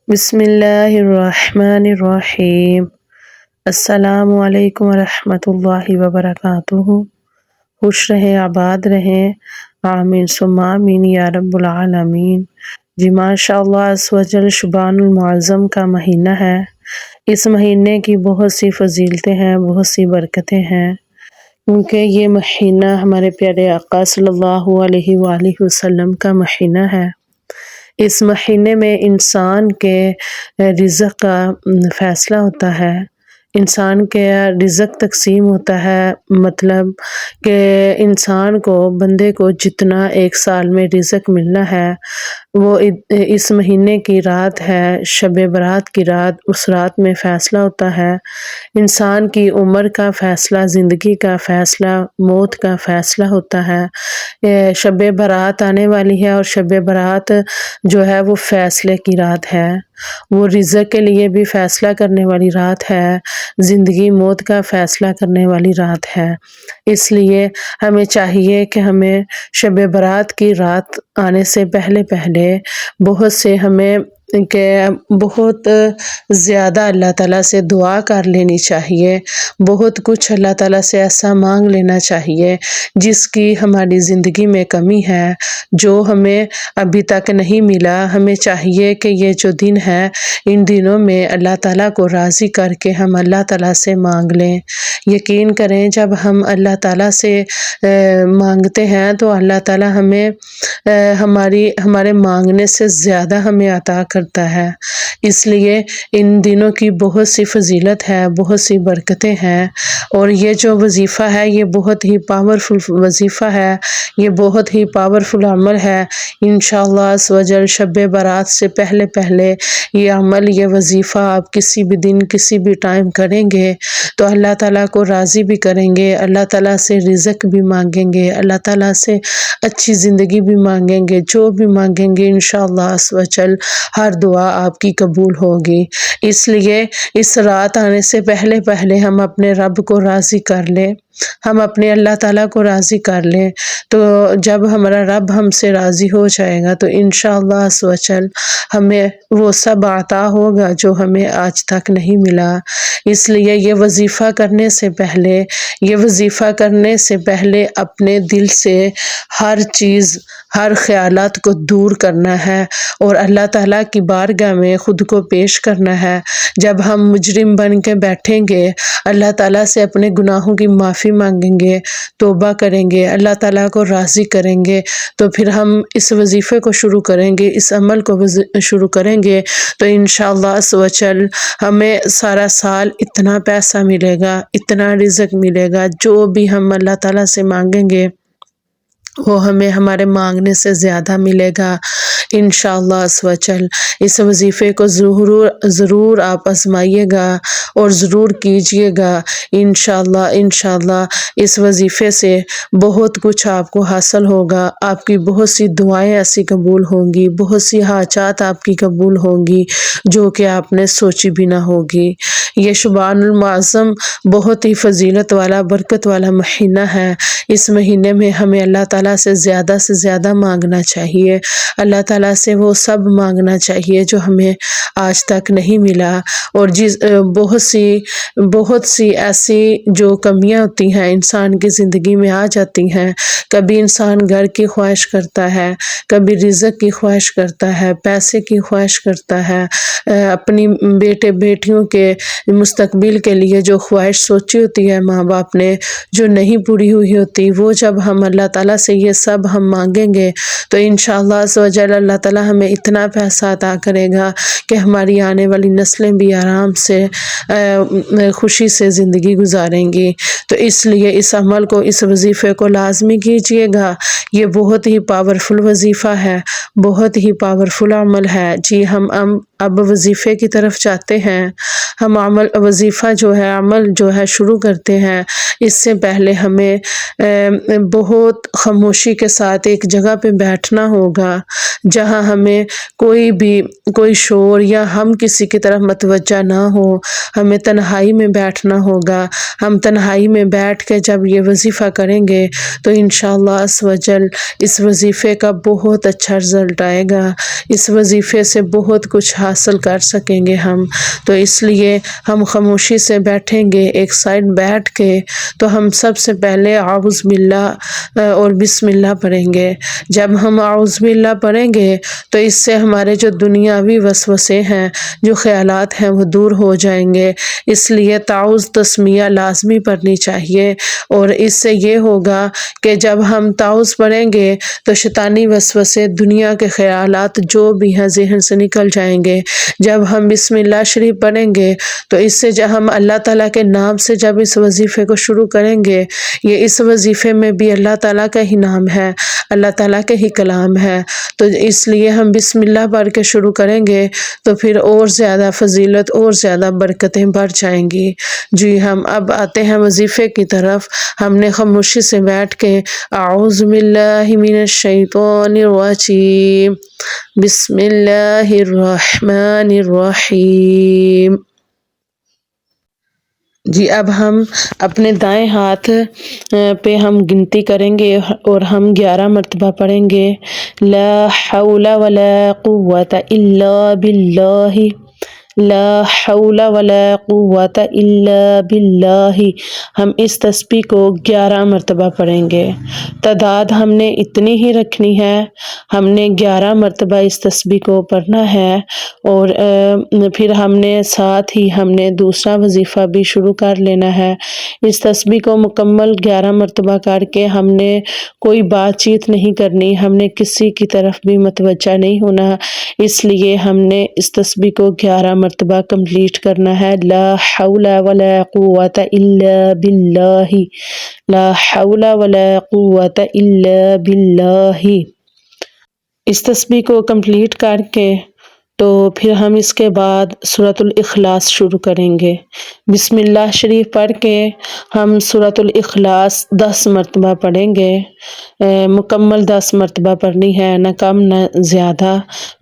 بسم اللہ الرحمن الرحیم۔ السلام علیکم ورحمۃ اللہ وبرکاتہ۔ خوش رہیں، آباد رہیں، آمین ثم آمین یا رب العالمین۔ جی ماشاء اللہ عز و جل شعبان المعظم کا مہینہ ہے۔ اس مہینے کی بہت سی فضیلتیں ہیں، بہت سی برکتیں ہیں، کیونکہ یہ مہینہ ہمارے پیارے آقا صلی اللہ علیہ وآلہ وسلم کا مہینہ ہے۔ اس مہینے میں انسان کے رزق کا فیصلہ ہوتا ہے، انسان کے رزق تقسیم ہوتا ہے، مطلب کہ انسان کو، بندے کو جتنا ایک سال میں رزق ملنا ہے وہ اس مہینے کی رات ہے، شب برات کی رات، اس رات میں فیصلہ ہوتا ہے۔ انسان کی عمر کا فیصلہ، زندگی کا فیصلہ، موت کا فیصلہ ہوتا ہے۔ شب برات آنے والی ہے اور شب برات جو ہے وہ فیصلے کی رات ہے، وہ رزق کے لیے بھی فیصلہ کرنے والی رات ہے، زندگی موت کا فیصلہ کرنے والی رات ہے۔ اس لیے ہمیں چاہیے کہ ہمیں شب برات کی رات آنے سے پہلے بہت زیادہ اللہ تعالیٰ سے دعا کر لینی چاہیے، بہت کچھ اللہ تعالیٰ سے ایسا مانگ لینا چاہیے جس کی ہماری زندگی میں کمی ہے، جو ہمیں ابھی تک نہیں ملا۔ ہمیں چاہیے کہ یہ جو دن ہے، ان دنوں میں اللہ تعالیٰ کو راضی کر کے ہم اللہ تعالیٰ سے مانگ لیں۔ یقین کریں، جب ہم اللہ تعالیٰ سے مانگتے ہیں تو اللہ تعالیٰ ہمیں ہمارے مانگنے سے زیادہ ہمیں عطا کرتا ہے۔ اس لیے ان دنوں کی بہت سی فضیلت ہے، بہت سی برکتیں ہیں، اور یہ جو وظیفہ ہے یہ بہت ہی پاورفل وظیفہ ہے، یہ بہت ہی پاورفل عمل ہے۔ انشاءاللہ عز و جل شب برات سے پہلے یہ عمل، یہ وظیفہ آپ کسی بھی دن، کسی بھی ٹائم کریں گے تو اللہ تعالیٰ کو راضی بھی کریں گے، اللہ تعالیٰ سے رزق بھی مانگیں گے، اللہ تعالیٰ سے اچھی زندگی بھی مانگیں گے، جو بھی مانگیں گے انشاءاللہ عز و جل ہر دعا آپ کی قبول ہوگی۔ اس لیے اس رات آنے سے پہلے ہم اپنے رب کو راضی کر لیں، ہم اپنے اللہ تعالیٰ کو راضی کر لیں، تو جب ہمارا رب ہم سے راضی ہو جائے گا تو انشاءاللہ عز و جل ہمیں وہ سب عطا ہوگا جو ہمیں آج تک نہیں ملا۔ اس لیے یہ وظیفہ کرنے سے پہلے اپنے دل سے ہر چیز، ہر خیالات کو دور کرنا ہے اور اللہ تعالیٰ کی بارگاہ میں خود کو پیش کرنا ہے۔ جب ہم مجرم بن کے بیٹھیں گے، اللہ تعالیٰ سے اپنے گناہوں کی معافی مانگیں گے، توبہ کریں گے، اللہ تعالیٰ کو راضی کریں گے، تو پھر ہم اس وظیفے کو شروع کریں گے، اس عمل کو شروع کریں گے، تو انشاءاللہ عز و جل ہمیں سارا سال اتنا پیسہ ملے گا، اتنا رزق ملے گا، جو بھی ہم اللہ تعالیٰ سے مانگیں گے وہ ہمیں ہمارے مانگنے سے زیادہ ملے گا انشاءاللہ عز و جل۔ اس وظیفے کو ضرور آپ آزمائیے گا اور ضرور کیجئے گا انشاءاللہ اس وظیفے سے بہت کچھ آپ کو حاصل ہوگا، آپ کی بہت سی دعائیں ایسی قبول ہوں گی، بہت سی حاجات آپ کی قبول ہوں گی جو کہ آپ نے سوچی بھی نہ ہوگی۔ یہ شعبان المعظم بہت ہی فضیلت والا، برکت والا مہینہ ہے۔ اس مہینے میں ہمیں اللہ تعالیٰ سے زیادہ مانگنا چاہیے، اللہ تعالیٰ سے وہ سب مانگنا چاہیے جو ہمیں آج تک نہیں ملا، اور بہت سی ایسی جو کمیاں ہوتی ہیں انسان کی زندگی میں آ جاتی ہیں۔ کبھی انسان گھر کی خواہش کرتا ہے، کبھی رزق کی خواہش کرتا ہے، پیسے کی خواہش کرتا ہے، اپنی بیٹے بیٹیوں کے مستقبل کے لیے جو خواہش سوچی ہوتی ہے ماں باپ نے، جو نہیں پوری ہوئی ہوتی، وہ جب ہم اللہ تعالیٰ سے یہ سب ہم مانگیں گے تو انشاءاللہ عز و جل اللہ تعالیٰ ہمیں اتنا پیسہ عطا کرے گا کہ ہماری آنے والی نسلیں بھی آرام سے، خوشی سے زندگی گزاریں گی۔ تو اس لیے اس عمل کو، اس وظیفے کو لازمی کیجئے گا۔ یہ بہت ہی پاورفل وظیفہ ہے، بہت ہی پاورفل عمل ہے۔ جی ہم اب وظیفے کی طرف جاتے ہیں۔ ہم وظیفہ جو ہے، عمل جو ہے شروع کرتے ہیں، اس سے پہلے ہمیں بہت خاموشی کے ساتھ ایک جگہ پہ بیٹھنا ہوگا جہاں ہمیں کوئی شور یا ہم کسی کی طرف متوجہ نہ ہو، ہمیں تنہائی میں بیٹھنا ہوگا۔ ہم تنہائی میں بیٹھ کے جب یہ وظیفہ کریں گے تو انشاءاللہ عز و جل اس وظیفے کا بہت اچھا رزلٹ آئے گا، اس وظیفے سے بہت کچھ حاصل کر سکیں گے ہم۔ تو اس لیے ہم خاموشی سے بیٹھیں گے، ایک سائڈ بیٹھ کے تو ہم سب سے پہلے اعوذ باللہ اور بسم اللہ پڑھیں گے۔ جب ہم اعوذ باللہ پڑھیں گے تو اس سے ہمارے جو دنیاوی وسوسے ہیں، جو خیالات ہیں، وہ دور ہو جائیں گے۔ اس لیے تعوذ تسمیہ لازمی پڑھنی چاہیے، اور اس سے یہ ہوگا کہ جب ہم تعوذ پڑھیں گے تو شیطانی وسوسے، دنیا کے خیالات جو بھی ہیں ذہن سے نکل جائیں گے۔ جب ہم بسم اللہ شریف پڑھیں گے تو اس سے جب ہم اللہ تعالیٰ کے نام سے جب اس وظیفے کو شروع کریں گے، یہ اس وظیفے میں بھی اللہ تعالیٰ کا ہی نام ہے، اللہ تعالیٰ کے ہی کلام ہے، تو اس لیے ہم بسم اللہ پڑھ کے شروع کریں گے تو پھر اور زیادہ فضیلت اور زیادہ برکتیں بڑھ جائیں گی۔ جی ہم اب آتے ہیں وظیفے کی طرف۔ ہم نے خاموشی سے بیٹھ کے اعوذ باللہ من الشیطان الرجیم بسم اللہ الرحمن الرحیم۔ جی اب ہم اپنے دائیں ہاتھ پہ ہم گنتی کریں گے اور ہم 11 مرتبہ پڑھیں گے، لا حول ولا قوة الا باللہ، لا حول ولا قوة الا باللہ۔ ہم اس تسبیح کو 11 مرتبہ پڑھیں گے۔ تعداد ہم نے اتنی ہی رکھنی ہے، ہم نے 11 مرتبہ اس تسبیح کو پڑھنا ہے، اور پھر ہم نے ساتھ ہی ہم نے دوسرا وظیفہ بھی شروع کر لینا ہے۔ اس تسبیح کو مکمل 11 مرتبہ کر کے ہم نے کوئی بات چیت نہیں کرنی، ہم نے کسی کی طرف بھی متوجہ نہیں ہونا، اس لیے ہم نے اس تسبیح کو 11 مرتبہ کمپلیٹ کرنا ہے۔ لا حول ولا قوة الا باللہ، لا حول ولا قوة الا باللہ۔ اس تسبیح کو کمپلیٹ کر کے تو پھر ہم اس کے بعد سورۃ الاخلاص شروع کریں گے۔ بسم اللہ شریف پڑھ کے ہم سورۃ الاخلاص 10 مرتبہ پڑھیں گے، مکمل 10 مرتبہ پڑھنی ہے، نہ کم نہ زیادہ۔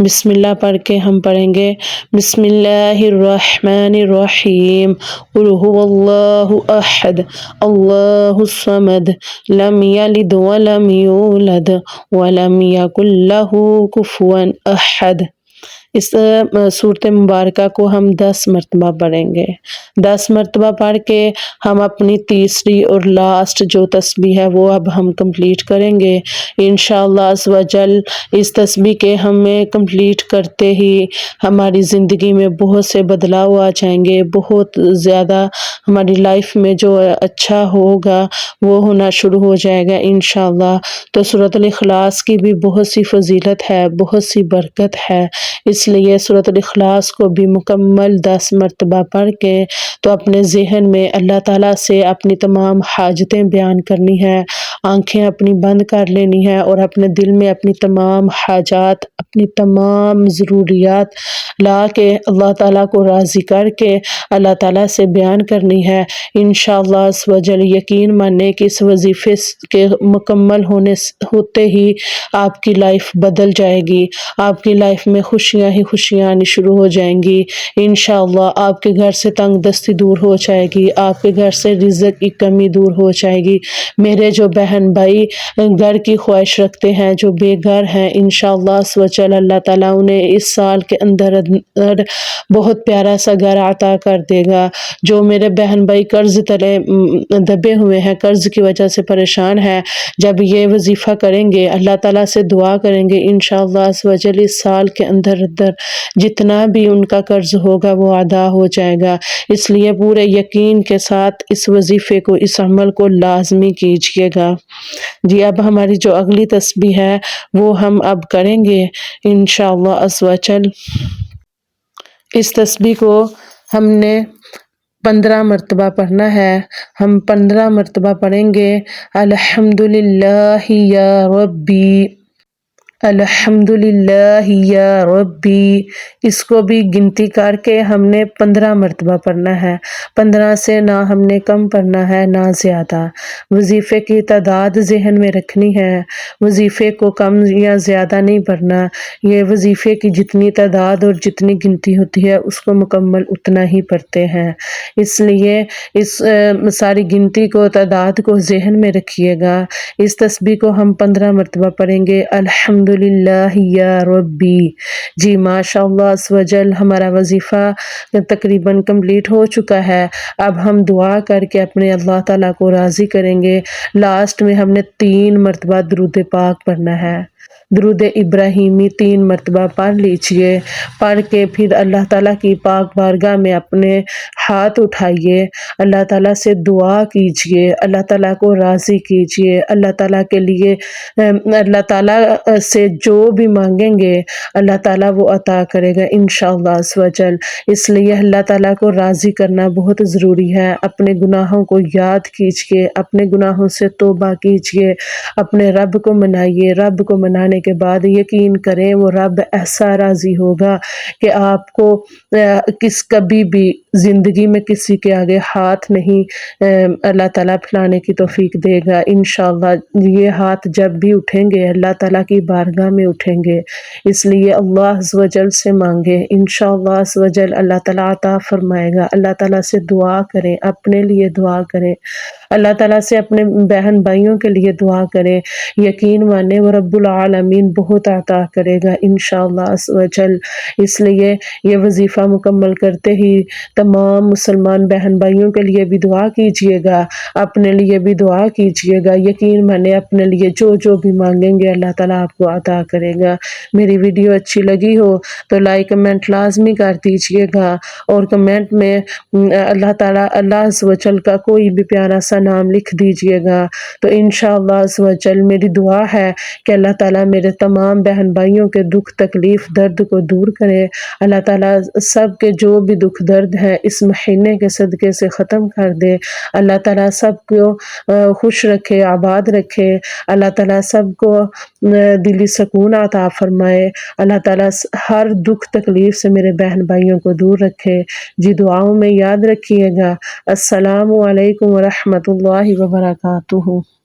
بسم اللہ پڑھ کے ہم پڑھیں گے، بسم اللہ الرحمن الرحیم، قل هو اللہ احد اللہ الصمد لم یلد ولم یولد ولم یکن لہ کفوا احد۔ اس صورت مبارکہ کو ہم 10 مرتبہ پڑھیں گے۔ 10 مرتبہ پڑھ کے ہم اپنی تیسری اور لاسٹ جو تسبیح ہے وہ اب ہم کمپلیٹ کریں گے انشاءاللہ عز و جل۔ اس تسبیح کے ہمیں کمپلیٹ کرتے ہی ہماری زندگی میں بہت سے بدلاؤ آ جائیں گے، بہت زیادہ ہماری لائف میں جو اچھا ہوگا وہ ہونا شروع ہو جائے گا انشاءاللہ۔ تو سورۃ الاخلاص کی بھی بہت سی فضیلت ہے، بہت سی برکت ہے، اس لیے سورۃ الاخلاص کو بھی مکمل 10 مرتبہ پڑھ کے تو اپنے ذہن میں اللہ تعالیٰ سے اپنی تمام حاجتیں بیان کرنی ہے، آنکھیں اپنی بند کر لینی ہے، اور اپنے دل میں اپنی تمام حاجات، اپنی تمام ضروریات لا کے اللہ تعالیٰ کو راضی کر کے اللہ تعالیٰ سے بیان کرنی ہے انشاءاللہ عز و جل۔ یقین مانیں کہ اس وظیفے کے مکمل ہوتے ہی آپ کی لائف بدل جائے گی، آپ کی لائف میں خوشیاں ہی خوشیاں آنی شروع ہو جائیں گی انشاءاللہ۔ آپ کے گھر سے تنگ دستی دور ہو جائے گی، آپ کے گھر سے رزق کی کمی دور ہو جائے گی۔ میرے جو بہن بھائی گھر کی خواہش رکھتے ہیں، جو بے گھر ہیں، انشاءاللہ عز و جل اللہ تعالیٰ انہیں اس سال کے اندر بہت پیارا سا گھر عطا کر دے گا۔ جو میرے بہن بھائی قرض تلے دبے ہوئے ہیں، قرض کی وجہ سے پریشان ہیں، جب یہ وظیفہ کریں گے، اللہ تعالیٰ سے دعا کریں گے انشاءاللہ عز و جل، اس سال کے اندر جتنا بھی ان کا قرض ہوگا وہ ادا ہو جائے گا۔ اس لیے پورے یقین کے ساتھ اس وظیفے کو، اس عمل کو لازمی کیجئے گا۔ جی اب ہماری جو اگلی تسبیح ہے وہ ہم اب کریں گے انشاءاللہ عز و جل۔ اس تسبیح کو ہم نے 15 مرتبہ پڑھنا ہے، ہم 15 مرتبہ پڑھیں گے، الحمدللہ یا ربی، الحمدللہ یا ربی۔ اس کو بھی گنتی کر کے ہم نے 15 مرتبہ پڑھنا ہے، 15 سے نہ ہم نے کم پڑھنا ہے نہ زیادہ۔ وظیفے کی تعداد ذہن میں رکھنی ہے، وظیفے کو کم یا زیادہ نہیں پڑھنا، یہ وظیفے کی جتنی تعداد اور جتنی گنتی ہوتی ہے اس کو مکمل اتنا ہی پڑھتے ہیں۔ اس لیے اس ساری گنتی کو، تعداد کو ذہن میں رکھیے گا۔ اس تسبیح کو ہم 15 مرتبہ پڑھیں گے، الحمدللہ الحمدللہ یا ربی۔ جی ماشاءاللہ عز و جل ہمارا وظیفہ تقریباً کمپلیٹ ہو چکا ہے۔ اب ہم دعا کر کے اپنے اللہ تعالیٰ کو راضی کریں گے۔ لاسٹ میں ہم نے 3 مرتبہ درود پاک پڑھنا ہے۔ درود ابراہیمی 3 مرتبہ پڑھ لیجئے۔ پڑھ کے پھر اللہ تعالیٰ کی پاک بارگاہ میں اپنے ہاتھ اٹھائیے، اللہ تعالیٰ سے دعا کیجئے، اللہ تعالیٰ کو راضی کیجئے۔ اللہ تعالیٰ کے لیے اللہ تعالیٰ سے جو بھی مانگیں گے اللہ تعالیٰ وہ عطا کرے گا انشاءاللہ عز و جل۔ اس لیے اللہ تعالیٰ کو راضی کرنا بہت ضروری ہے۔ اپنے گناہوں کو یاد کیجئے، اپنے گناہوں سے توبہ کیجئے، اپنے رب کو منائیے۔ رب کو منانے کے بعد یقین کریں وہ رب ایسا راضی ہوگا کہ آپ کو کبھی بھی زندگی میں کسی کے آگے ہاتھ نہیں اللہ تعالیٰ پھیلانے کی توفیق دے گا انشاءاللہ۔ یہ ہاتھ جب بھی اٹھیں گے اللہ تعالیٰ کی بارگاہ میں اٹھیں گے، اس لیے اللہ عز و جل سے مانگے انشاءاللہ عز و جل اللہ تعالیٰ عطا فرمائے گا۔ اللہ تعالیٰ سے دعا کریں، اپنے لیے دعا کریں، اللہ تعالیٰ سے اپنے بہن بھائیوں کے لیے دعا کریں۔ یقین مانیں وہ رب العالمین بہت عطا کرے گا انشاءاللہ عز و جل۔ اس لیے یہ وظیفہ مکمل کرتے ہی تمام مسلمان بہن بھائیوں کے لیے بھی دعا کیجئے گا، اپنے لیے بھی دعا کیجئے گا۔ یقین مانیں اپنے لیے جو بھی مانگیں گے اللہ تعالیٰ آپ کو عطا کرے گا۔ میری ویڈیو اچھی لگی ہو تو لائک کمنٹ لازمی کر دیجئے گا، اور کمنٹ میں اللہ تعالیٰ اللہ عز و جل کا کوئی بھی پیارا سا نام لکھ دیجئے گا، تو انشاءاللہ عز و جل میری دعا ہے کہ اللہ تعالیٰ میرے تمام بہن بھائیوں کے دکھ تکلیف درد کو دور کرے۔ اللہ تعالیٰ سب کے جو بھی دکھ درد ہے اس مہینے کے صدقے سے ختم کر دے۔ اللہ تعالیٰ سب کو خوش رکھے، آباد رکھے۔ اللہ تعالیٰ سب کو دلی سکون عطا فرمائے۔ اللہ تعالیٰ ہر دکھ تکلیف سے میرے بہن بھائیوں کو دور رکھے۔ جی دعاؤں میں یاد رکھیے گا۔ السلام علیکم ورحمۃ اللہ وبرکاتہ۔